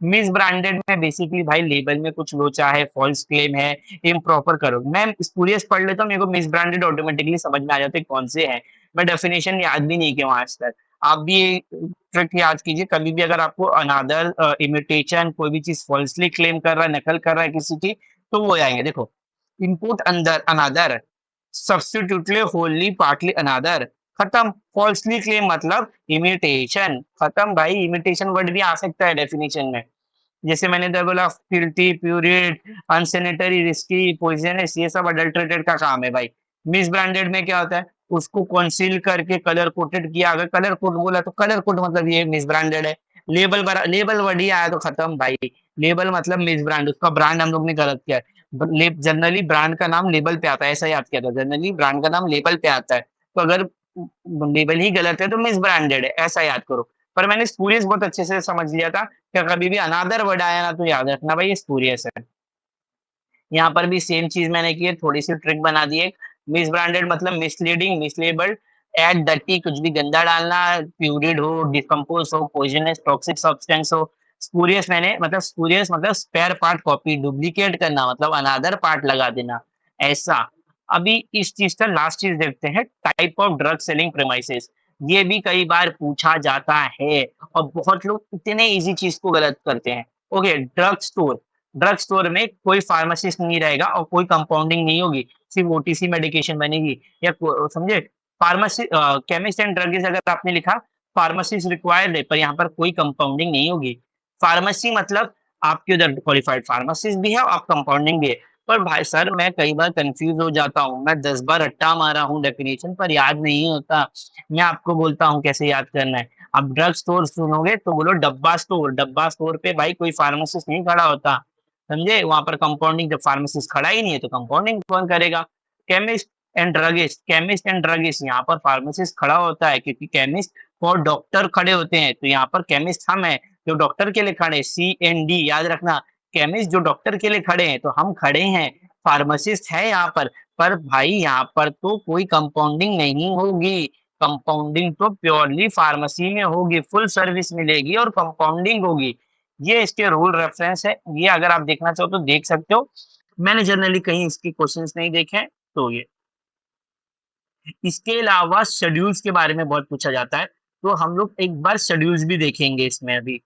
मिसब्रांडेड में बेसिकली भाई लेबल में कुछ लोचा है, फॉल्स क्लेम है, इम्प्रॉपर करो। मैं स्पूरियस पढ़ लेता हूँ, मेरे को मिसब्रांडेड ऑटोमेटिकली समझ में आ जाते हैं कौन से हैं। मैं डेफिनेशन याद भी नहीं किया हूँ आज तक। आप भी ये ट्रिक याद कीजिए, कभी भी अगर आपको अनदर, इमिटेशन, कोई भी चीज़ फॉल्सली क्लेम कर रहा है, नकल कर रहा है किसी की, तो वो आएंगे। देखो, इनपुट अंदर अनदर, सब्स्टिट्यूटली, होली, पार्टली अनदर, खत्म। फॉल्सली क्लेम मतलब इमिटेशन, खत्म भाई। इमिटेशन वर्ड भी आ सकता है डेफिनेशन में। जैसे मैंने इधर बोला फिल्थी, प्यूरिट, अनसैनिटरी, रिस्की, पॉइजनस, ये सब अडल्टरेटेड का काम है भाई। मिसब्रांडेड में क्या होता है? उसको कंसील करके कलर कोटेड किया, अगर कलर कोड बोला तो कलर कोड मतलब ये मिसब्रांडेड है। लेबल वर्ड ही आया तो खत्म भाई। लेबल मतलब मिसब्रांड, उसका ब्रांड हम लोग ने गलत किया है। जनरली ब्रांड का नाम लेबल पे आता है, ऐसा याद किया था, जनरली ब्रांड का नाम लेबल पे आता है। तो अगर लेबल ही गलत है तो मिसब्रांडेड है, ऐसा याद करो। पर मैंने स्पूरियस बहुत अच्छे से समझ लिया था, क्या कभी भी अनादर वर्ड आया ना तो याद रखना भाई ये स्पूरियस है। यहाँ पर भी सेम चीज मैंने की है, थोड़ी सी ट्रिक बना दी है। मिस ब्रांडेड मतलब मिसलीडिंग, मिसलेबल्ड, एड डर्टी, कुछ भी गंदा डालना, प्यूरिड हो, डिकम्पोज हो, पॉइजनस, टॉक्सिक सब्सटेंस हो, स्पूरियस मैंने मतलब स्पूरियस मतलब स्पेयर पार्ट कॉपी, डुप्लीकेट करना मतलब अनदर पार्ट लगा देना, ऐसा। अभी इस चीज़ का लास्ट चीज़ देखते हैं, type of drug selling premises. ये भी कई बार पूछा जाता है और बहुत लोग इतने ईज़ी चीज़ को गलत करते हैं। ओके, ड्रग स्टोर में कोई फार्मासिस्ट नहीं रहेगा और कोई कंपाउंडिंग नहीं होगी, सिर्फ़ ओटीसी मेडिकेशन बनेगी या को समझे? केमिस्ट एंड ड्रगिस्ट अगर आपने लिखा, फार्मासिस्ट रिक्वायर्ड है, पर यहाँ पर कोई कंपाउंडिंग नहीं होगी। फार्मेसी मतलब आपके उधर क्वालिफाइड फार्मासिस्ट भी है और आप कंपाउंडिंग भी है। पर भाई सर मैं कई बार कन्फ्यूज़ हो जाता हूँ, मैं 10 बार रट्टा मारा हूँ डेफिनिशन पर याद नहीं होता। मैं आपको बोलता हूँ कैसे याद करना है। अब ड्रग स्टोर सुनोगे तो बोलो डब्बा स्टोर पे भाई कोई फार्मासिस्ट नहीं खड़ा होता, समझे? वहाँ पर कंपाउंडिंग जब फार्मासिस्ट खड़ा ही नहीं है तो कंपाउंडिंग कौन करेगा? केमिस्ट एंड ड्रगिस्ट यहाँ पर फार्मासिस्ट खड़ा होता है क्योंकि केमिस्ट और डॉक्टर खड़े होते हैं, तो यहाँ पर केमिस्ट हम हैं, जो डॉक्टर के लिए खड़े हैं, CND याद रखना, केमिस्ट जो डॉक्टर के लिए खड़े हैं, तो हम खड़े हैं, फार्मासिस्ट है यहाँ पर भाई यहाँ पर तो कोई कंपाउंडिंग नहीं होगी, कंपाउंडिंग तो प्योरली फार्मेसी में होगी, फुल सर्विस मिलेगी और कंपाउंडिंग होगी। ये इसके रूल रेफरेंस है, ये अगर आप देखना चाहो तो देख सकते हो। मैंने जनरली कहीं इसके क्वेश्चंस नहीं देखे हैं, तो ये। इसके अलावा शेड्यूल्स के बारे में बहुत पूछा जाता है, तो हम लोग एक बार शेड्यूल्स भी देखेंगे इसमें अभी।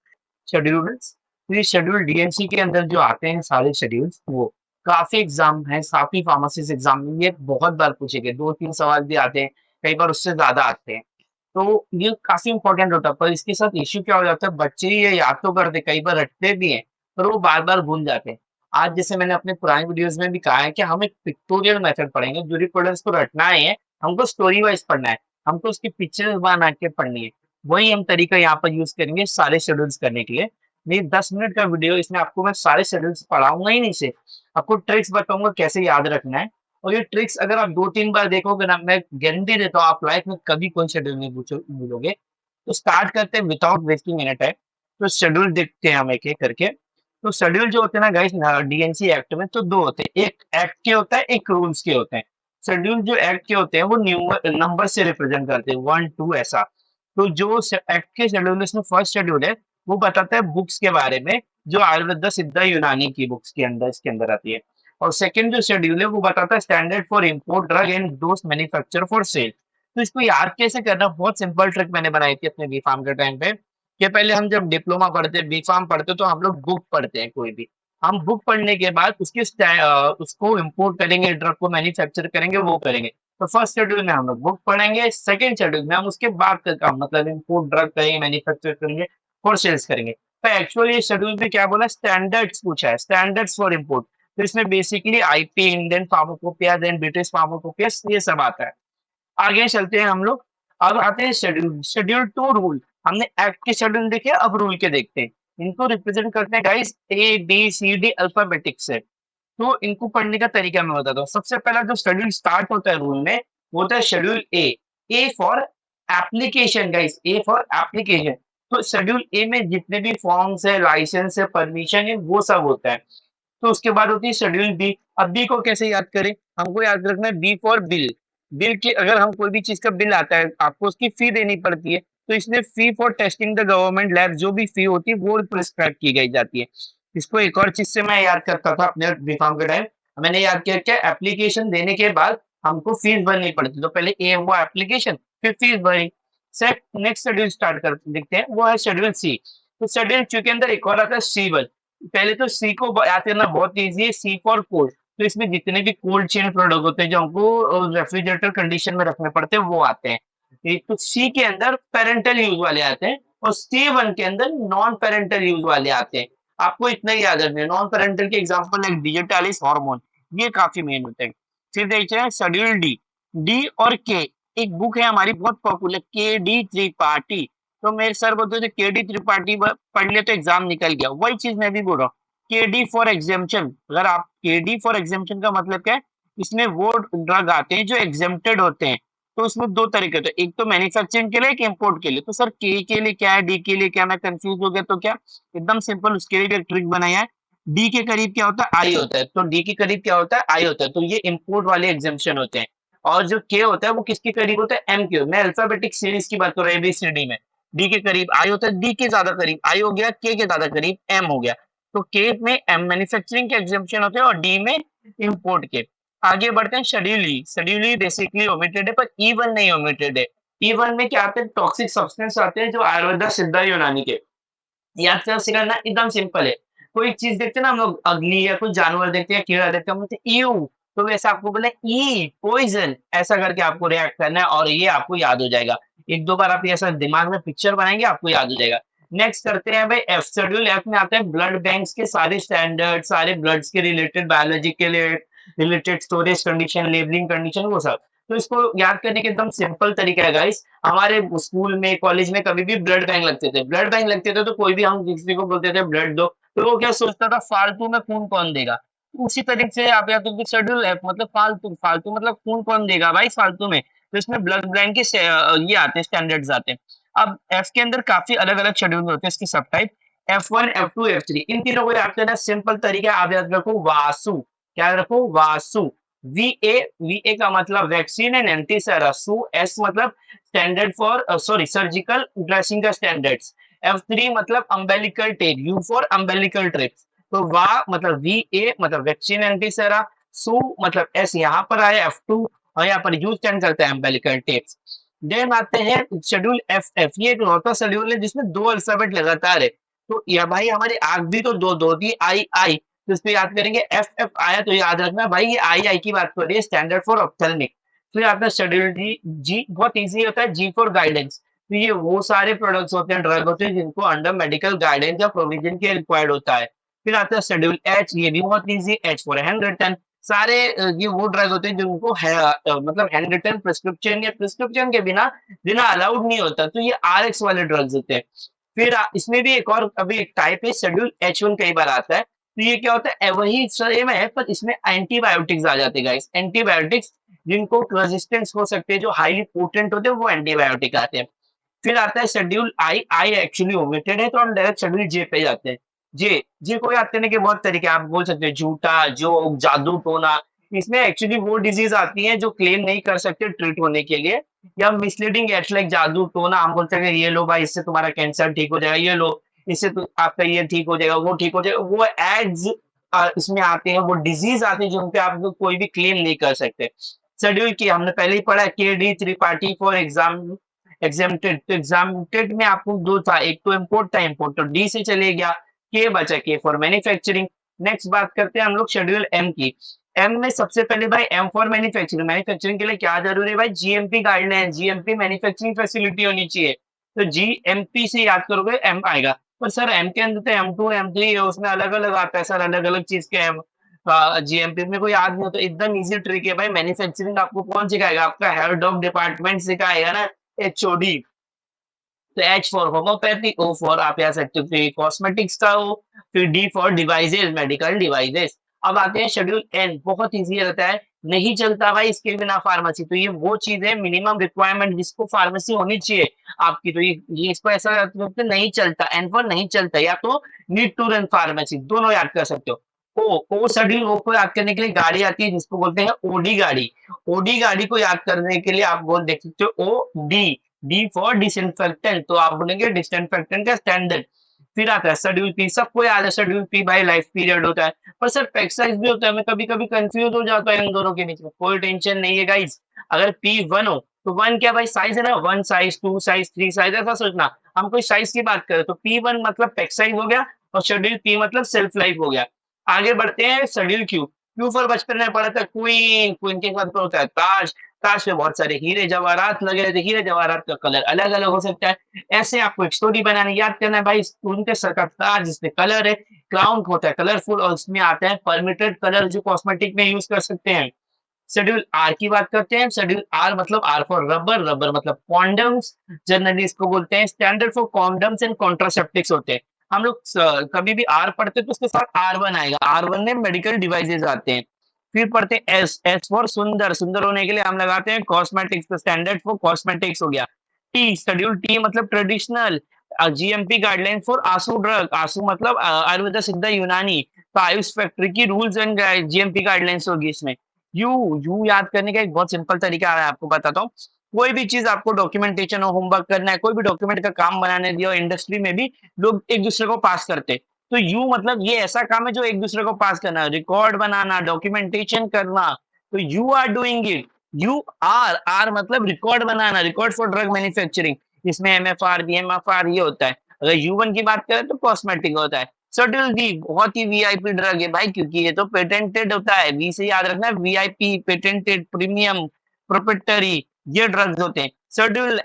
शेड्यूल्स, तो ये शेड्यूल डीएमसी के अंदर जो आते हैं सारे शेड्यूल्स, वो काफ़ी एग्ज़ाम हैं, काफ़ी फार्मेसिस्ट एग्ज़ाम में ये बहुत बार पूछे गए, 2-3 सवाल भी आते हैं, कई बार उससे ज़्यादा आते हैं। तो ये काफ़ी इम्पोर्टेंट होता है, पर इसके साथ इश्यू क्या हो जाता है, बच्चे ये याद तो करते, कई बार रटते भी हैं, पर वो बार-बार भूल जाते हैं। आज जैसे मैंने अपने पुराने वीडियोज़ में भी कहा है कि हम एक पिक्टोरियल मेथड पढ़ेंगे, जूरिप्रूडेंस को रटना है, हमको स्टोरी वाइज़ पढ़ना है, हमको उसकी पिक्चर्स बना के पढ़नी है। वही हम तरीका यहाँ पर यूज़ करेंगे सारे शेड्यूल्स करने के लिए। ये 10 मिनट का वीडियो, इसमें आपको मैं सारे शेड्यूल्स पढ़ाऊँगा ही नहीं सिर्फ, आपको ट्रिक्स बताऊँगा कैसे याद रखना है। और ये ट्रिक्स अगर आप 2-3 बार देखोगे ना, मैं गारंटी देता हूँ आप लाइफ में कभी कोई शेड्यूल नहीं भूलोगे। तो स्टार्ट करते हैं विदाउट वेस्टिंग एनी टाइम। तो शेड्यूल देखते हैं हम एक-एक करके। तो शेड्यूल जो होते हैं ना गाइस डीएनसी एक्ट में तो 2 होते हैं। एक एक्ट के होता है, एक रूल्स के होते हैं। शेड्यूल जो एक्ट के होते हैं वो नंबर से रिप्रेजेंट करते हैं 1-2 ऐसा। तो जो एक्ट के शेड्यूल इसमें फर्स्ट शेड्यूल है, वो बताता है बुक्स के बारे में, जो आयुर्वेद सिद्ध यूनानी की बुक्स के अंदर इसके अंदर आती है। और सेकंड जो शेड्यूल है वो बताता है standard for import drug and those manufacture for sale. तो इसको याद कैसे करना, बहुत सिंपल ट्रिक मैंने बनाई थी अपने बी फार्म के टाइम पे, कि पहले हम जब डिप्लोमा पढ़ते बी फार्म पढ़ते तो हम लोग बुक पढ़ते हैं कोई भी। हम बुक पढ़ने के बाद उसको इम्पोर्ट करेंगे, ड्रग को मैन्युफैक्चर करेंगे, वो करेंगे। तो फर्स्ट शेड्यूल में हम लोग बुक पढ़ेंगे, सेकंड शेड्यूल में हम उसके बाद का काम मतलब इम्पोर्ट ड्रग करेंगे, मैन्युफैक्चर करेंगे और सेल्स करेंगे। तो एक्चुअली ये शेड्यूल में क्या बोला, स्टैंडर्ड्स पूछा है, स्टैंडर्ड्स फॉर इम्पोर्ट। तो इसमें basically IP, Indian pharmacopoeia, then British pharmacopoeia, ये सब आता है। आगे चलते हैं हम लोग, अब आते हैं शेड्यूल, शेड्यूल टू रूल। हमने एक्ट के शेड्यूल देखे, अब रूल के देखते हैं। इनको रिप्रेजेंट करते हैं गाइस ABCD अल्फाबेटिक से। तो इनको पढ़ने का तरीका मैं बताता हूँ। सबसे पहला जो शेड्यूल स्टार्ट होता है रूल में, वो होता है schedule A for application guys, A for application. तो शेड्यूल ए में जितने भी फॉर्म्स है, लाइसेंस है, परमिशन है, वो सब होता है। तो उसके बाद होती है शेड्यूल बी। अब बी को कैसे याद करें, हमको याद रखना है बी फॉर बिल। बिल की अगर हम कोई भी चीज का बिल आता है, आपको उसकी फी देनी पड़ती है, तो इसमें fee for testing the government lab, जो भी फी होती है वो प्रिस्क्राइब की गई जाती है। इसको एक और चीज से मैं याद करता था अपने बीकॉम के टाइम, मैंने याद किया क्या, एप्लीकेशन देने के बाद हमको फीस भरनी पड़ती, तो पहले ए हुआ एप्लीकेशन, फिर फीस भरी। सेट नेक्स्ट शेड्यूल स्टार्ट कर देखते हैं, वो है शेड्यूल सी। तो शेड्यूल सी के अंदर एक और आता है C1। पहले तो सी को याद करना बहुत ईजी है, सी फॉर कोल्ड। तो इसमें जितने भी कोल्ड चेन प्रोडक्ट होते हैं जो हमको रेफ्रिजरेटर कंडीशन में रखने पड़ते हैं, वो आते हैं। तो सी के अंदर पेरेंटल यूज वाले आते हैं और C1 के अंदर नॉन पेरेंटल यूज वाले आते हैं। आपको इतना ही याद रखना है, नॉन पेरेंटल के एग्जांपल लाइक डिजिटालिस हार्मोन, ये काफी मेन होते हैं। फिर देखते हैं शेड्यूल डी। डी और के, एक बुक है हमारी बहुत पॉपुलर, के डी त्रिपाठी। तो मेरे सर बोलते थे के डी त्रिपाठी पढ़ ले तो एग्जाम निकल गया, वही चीज मैं भी बोल रहा हूँ। के डी फॉर एग्जेम्पशन, अगर आप के डी फॉर एग्जेम्पशन का मतलब क्या है, इसमें वो ड्रग आते हैं जो एग्जेम्प्टेड होते हैं। तो उसमें दो तरीके होते हैं, एक तो मैन्युफैक्चरिंग के लिए, एक इम्पोर्ट के लिए। तो सर के लिए क्या है, डी के लिए क्या, मैं कंफ्यूज हो गया तो क्या, एकदम सिंपल, उसके लिए भी एक ट्रिक बनाया है। डी के करीब क्या होता है, आई होता है, तो डी के करीब क्या होता है, आई होता है, तो ये इम्पोर्ट वाले एग्जेम्पशन होते हैं। और जो के होता है वो किसके करीब होता है, एम के। मैं अल्फाबेटिक सीरीज की बात कर रहा हूँ, एबीसीडी में डी के करीब, आई होता है डी के ज्यादा करीब, आई हो गया के ज्यादा करीब, एम हो गया। तो के में एम मैन्युफैक्चरिंग के एग्जाम्पशन होते हैं और डी में इंपोर्ट के। आगे बढ़ते हैं शेड्यूल ई। शेड्यूल ई बेसिकली ओमिटेड है पर ई वन नहीं ओमिटेड है। ई वन में क्या आते हैं, टॉक्सिक सब्सटेंस आते हैं जो आयुर्वेदा सिद्धा यूनानी के। याद कैसे करना, एकदम सिंपल है। कोई चीज देखते हैं ना हम लोग, अगली या कोई जानवर देखते हैं, कीड़ा देखते हैं, हम बोलते हैं ईऊ, तो वैसे आपको बोले ई पॉइजन, ऐसा करके आपको रिएक्ट करना है और ये आपको याद हो जाएगा। एक दो बार आप ऐसा दिमाग में पिक्चर बनाएंगे आपको याद हो जाएगा। नेक्स्ट करते हैं भाई एफ। शेड्यूल एफ में आते हैं ब्लड बैंक्स के सारे स्टैंडर्ड, सारे ब्लड्स के रिलेटेड, बायोलॉजी के related, storage condition, labelling condition, वो सब। तो इसको याद करने के एकदम सिंपल तरीका है गाइस। हमारे स्कूल में, कॉलेज में कभी भी ब्लड बैंक लगते थे, ब्लड बैंक लगते थे तो कोई भी हम किसी को बोलते थे ब्लड दो, तो वो क्या सोचता था फालतू में खून कौन देगा। तो उसी तरीके से आप या तो शेड्यूल एफ मतलब फालतू, फालतू मतलब खून कौन देगा भाई फालतू में। तो इसमें ब्लड बैंक के ये आते हैं, स्टैंडर्ड्स आते हैं। अब एफ के अंदर काफी अलग अलग शेड्यूल होते हैं, इसकी सब टाइप F1, F2, F3, इन तीनों को याद करना सिंपल तरीका है। आप याद रखो वासु, क्या रखो वासु। वीए, वीए का मतलब वैक्सीन एंड एंटीसेरा, सु एस मतलब standard for sorry surgical dressing का स्टैंडर्ड्स। F3 मतलब umbilical tape, you for umbilical trips. तो वा मतलब वीए मतलब वैक्सीन एंटीसेरा, सु मतलब एस यहाँ पर आया F2 और यहाँ पर यू स्टैंड करता है अम्बेलिकल टेप्स। देन आते हैं शेड्यूल एफ। एफ ये एक लौता शेड्यूल है जिसमें दो अल्फाबेट लगातार है। तो या भाई हमारी आग भी तो दो दो थी, आई आई, तो इसको याद करेंगे एफ एफ आया तो याद रखना भाई ये आई आई की बात कर रही है, स्टैंडर्ड फॉर ऑप्थेल्मिक। फिर आता है शेड्यूल जी। जी बहुत इजी होता है, जी फॉर गाइडेंस। तो ये वो सारे प्रोडक्ट्स होते हैं, ड्रग होते हैं जिनको अंडर मेडिकल गाइडेंस या प्रोविजन के रिक्वायर्ड होता है। फिर आता है शेड्यूल एच, ये भी बहुत easy, H for hand written. सारे ये वो ड्रग होते हैं जिनको है मतलब हैंड रिटन प्रिस्क्रिप्शन या प्रिस्क्रिप्शन के बिना बिना अलाउड नहीं होता, तो ये आरएक्स वाले ड्रग्स होते हैं। फिर इसमें भी एक और अभी एक टाइप है शेड्यूल H1, कई बार आता है। तो ये क्या होता है, वही सेम है पर इसमें एंटीबायोटिक्स आ जाते हैं गाइस। एंटीबायोटिक्स जिनको रेजिस्टेंस हो सकते हैं, जो हाईली पोटेंट होते हैं, वो एंटीबायोटिक आते हैं। फिर आता है schedule I. I actually omitted है तो हम डायरेक्ट शेड्यूल जे पे जाते हैं। जे, जे को याद करने के बहुत तरीके, आप बोल सकते हैं झूठा, जोक, जादू टोना। इसमें एक्चुअली वो डिजीज आती है जो क्लेम नहीं कर सकते ट्रीट होने के लिए, या मिसलीडिंग एड्स लाइक जादू टोना। हम बोलते हैं ये लो भाई इससे तुम्हारा कैंसर ठीक हो जाएगा, ये लो इससे आपका ये ठीक हो जाएगा, वो ठीक हो जाएगा, वो एड्स इसमें आते हैं, वो डिजीज आते हैं जिन पे आप कोई भी क्लेम नहीं कर सकते। शेड्यूल की हमने पहले ही पढ़ा, के D Tripathi for exam exempted. तो एग्जाम्प्टेड में आपको दो था, एक तो इम्पोर्ट था, इम्पोर्ट तो डी से चले गया, के बचा, के फॉर मैन्युफैक्चरिंग। नेक्स्ट बात करते हैं हम लोग शेड्यूल एम की। एम में सबसे पहले भाई एम फॉर मैन्युफैक्चरिंग। मैन्युफैक्चरिंग के लिए क्या जरूरी है भाई, GMP guideline, GMP manufacturing facility होनी चाहिए। तो जीएमपी से याद करोगे एम आएगा। पर सर एम के अंदर तो M2 M3 है, उसमें अलग अलग आता है सर, अलग अलग चीज के एम। जीएमपी में कोई याद नहीं हो तो एकदम इजी ट्रिक है भाई, मैन्युफैक्चरिंग आपको कौन सिखाएगा, आपका हेड ऑफ डिपार्टमेंट सिखाएगा ना, एचओडी। तो H for homeopathy, O for आप कह सकते हो कि कॉस्मेटिक्स का हो, फिर D for devices, medical devices. अब आते हैं शेड्यूल एन, बहुत इजी रहता है, नहीं चलता भाई इसके बिना फार्मेसी। तो ये वो चीज है मिनिमम रिक्वायरमेंट जिसको फार्मेसी होनी चाहिए आपकी। तो ये इसको ऐसा नहीं चलता, एन फॉर नहीं चलता, या तो नीड टू रन फार्मेसी, दोनों याद कर सकते हो। ओ शेड्यूल, ओ को याद करने के लिए गाड़ी आती है जिसको बोलते हैं ओडी गाड़ी। ओडी गाड़ी को याद करने के लिए आप बोल देख सकते हो O D, D for disinfectant, तो आप बोलेंगे डिसइंफेक्टेंट का स्टैंडर्ड। फिर आता है शेड्यूल पी, सबको याद है शेड्यूल पी भाई लाइफ पीरियड होता है, पर सर पैक साइज भी होता है, मैं कभी कभी कंफ्यूज हो जाता है इन दोनों के बीच में। कोई टेंशन नहीं है गाइस, अगर पी वन हो तो वन क्या भाई साइज है ना, one size, two size, three size, ऐसा सोचना। हम कोई साइज की बात करें तो पी वन मतलब पैक साइज हो गया और शेड्यूल पी मतलब सेल्फ लाइफ हो गया। आगे बढ़ते हैं शेड्यूल क्यू। क्यू फॉर बचपन में पढ़ा था क्वीन, क्वीन के बाद होता है ताज, ताज में बहुत सारे हीरे जवाहरात लगे रहते, हीरे जवाहरात का कलर अलग अलग हो सकता है। ऐसे आपको एक स्टोरी बनानी, याद करना है भाई, उनके सर का ताज जिसमें कलर है, क्राउन होता है कलरफुल, और उसमें आते हैं परमिटेड कलर जो कॉस्मेटिक में यूज कर सकते हैं। शेड्यूल आर की बात करते हैं। शेड्यूल आर मतलब आर फॉर रबर, रबर मतलब कॉन्डम्स, जनरली इसको बोलते हैं स्टैंडर्ड फॉर कॉन्डम्स एंड कॉन्ट्रासेप्टिक्स होते हैं। हम लोग कभी भी आर पढ़ते हैं तो उसके साथ R1 आएगा, R1 में मेडिकल डिवाइसेस आते हैं। फिर पढ़ते हैं एस, एस फॉर सुंदर, सुंदर होने के लिए हम लगाते हैं कॉस्मेटिक्स, तो स्टैंडर्ड फॉर कॉस्मेटिक्स हो गया। टी, शेड्यूल टी मतलब traditional, GMP guideline for ASU drug, ASU मतलब आयुर्वेदा सिद्धा यूनानी, तो आयुष फैक्ट्री की रूल्स एंड जीएमपी गाइडलाइंस होगी इसमें। यू, यू याद करने का एक बहुत सिंपल तरीका है, आपको बताता हूँ। कोई भी चीज आपको डॉक्यूमेंटेशन हो, होमवर्क करना है, कोई भी डॉक्यूमेंट का काम बनाने दिया हो, इंडस्ट्री में भी लोग एक दूसरे को पास करते। तो यू मतलब ये ऐसा काम है जो एक दूसरे को पास करना, रिकॉर्ड बनाना, डॉक्यूमेंटेशन करना। तो you are doing it. You are मतलब रिकॉर्ड बनाना, रिकॉर्ड फॉर ड्रग मैन्युफैक्चरिंग। इसमें एमएफआर, बीएमएफआर ये होता है। अगर यू1 की बात करें तो कॉस्मेटिक होता है। शेड्यूल वी बहुत ही वीआईपी ड्रग है भाई, क्योंकि ये तो पेटेंटेड होता है। वी से याद रखना, वीआईपी, पेटेंटेड, प्रीमियम, प्रोप्राइटरी, ये ड्रग्स होते हैं। शेड्यूल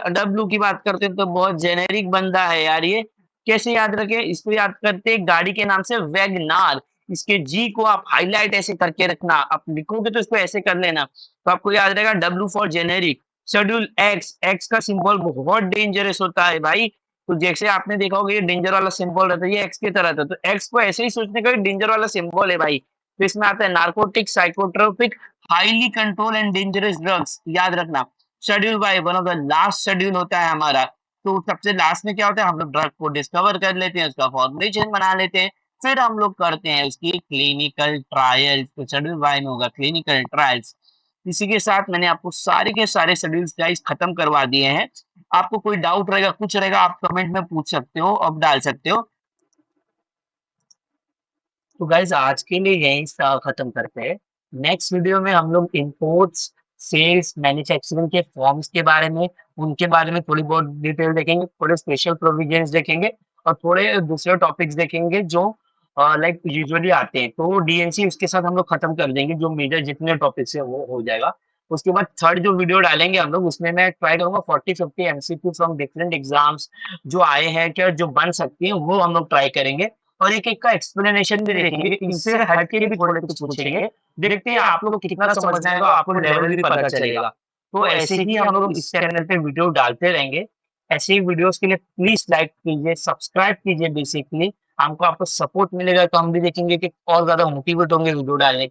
डब्ल्यू की बात करते हैं तो बहुत जेनेरिक बंदा है यार ये। कैसे याद रखें इसको? याद करते हैं गाड़ी के नाम से वैगनार। इसके जी को आप हाईलाइट ऐसे करके रखना, आप लिखोगे तो इसको ऐसे कर लेना, तो आपको याद रहेगा W for generic. Schedule x, x का सिंबल बहुत डेंजरस होता है भाई। तो जैसे आपने देखा होगा ये डेंजर वाला सिंबल रहता है, ये एक्स की तरह था, तो एक्स को ऐसे ही सोचने का डेंजर वाला सिंबल है भाई। तो इसमें आता है narcotic, psychotropic, highly control and dangerous drugs, याद रखना। Schedule by one of the last schedule होता है हमारा। तो सबसे लास्ट में क्या होता है, हम लोग ड्रग को डिस्कवर कर लेते हैं, उसका फॉर्मुलेशन बना लेते हैं, फिर हम लोग करते हैं उसकी क्लिनिकल ट्रायल्स। तो शेड्यूल बाय में होगा क्लिनिकल ट्रायल्स। इसी के साथ मैंने आपको सारे के सारे शेड्यूल्स गाइस खत्म करवा दिए हैं। आपको कोई डाउट रहेगा, कुछ रहेगा, आप कमेंट में पूछ सकते हो, अब डाल सकते हो। तो गाइस आज के लिए यहीं खत्म करते हैं। नेक्स्ट वीडियो में हम लोग इंपोर्ट्स, सेल्स, मैन्युफैक्चरिंग के फॉर्म्स के बारे में, उनके बारे में थोड़ी बहुत डिटेल देखेंगे, थोड़े स्पेशल प्रोविजंस देखेंगे और थोड़े दूसरे टॉपिक्स देखेंगे जो लाइक यूजुअली आते हैं। तो डीएनसी उसके साथ हम लोग खत्म कर देंगे, जो मेजर जितने टॉपिक्स है वो हो जाएगा। उसके बाद थर्ड जो वीडियो डालेंगे हम लोग, उसमें मैं ट्राई करूंगा 40-50 एमसीक्यू फ्रॉम डिफरेंट एग्जाम्स जो आए हैं, क्या जो बन सकती हैं, वो हम लोग ट्राई करेंगे और एक-एक का एक्सप्लेनेशन भी देखेंगे। इससे हट के भी थोड़े कुछ पूछेंगे। देखते हैं आप लोगों को कितना समझ में आएगा, आपको लेवल भी पता चलेगा। तो ऐसे ही हम लोग इस चैनल पे वीडियो डालते रहेंगे। ऐसे ही वीडियोस के लिए प्लीज लाइक कीजिए, सब्सक्राइब कीजिए। बेसिकली हमको आपको सपोर्ट मिलेगा तो हम भी देखेंगे कि और ज्यादा मोटिवेट होंगे वीडियो डालने के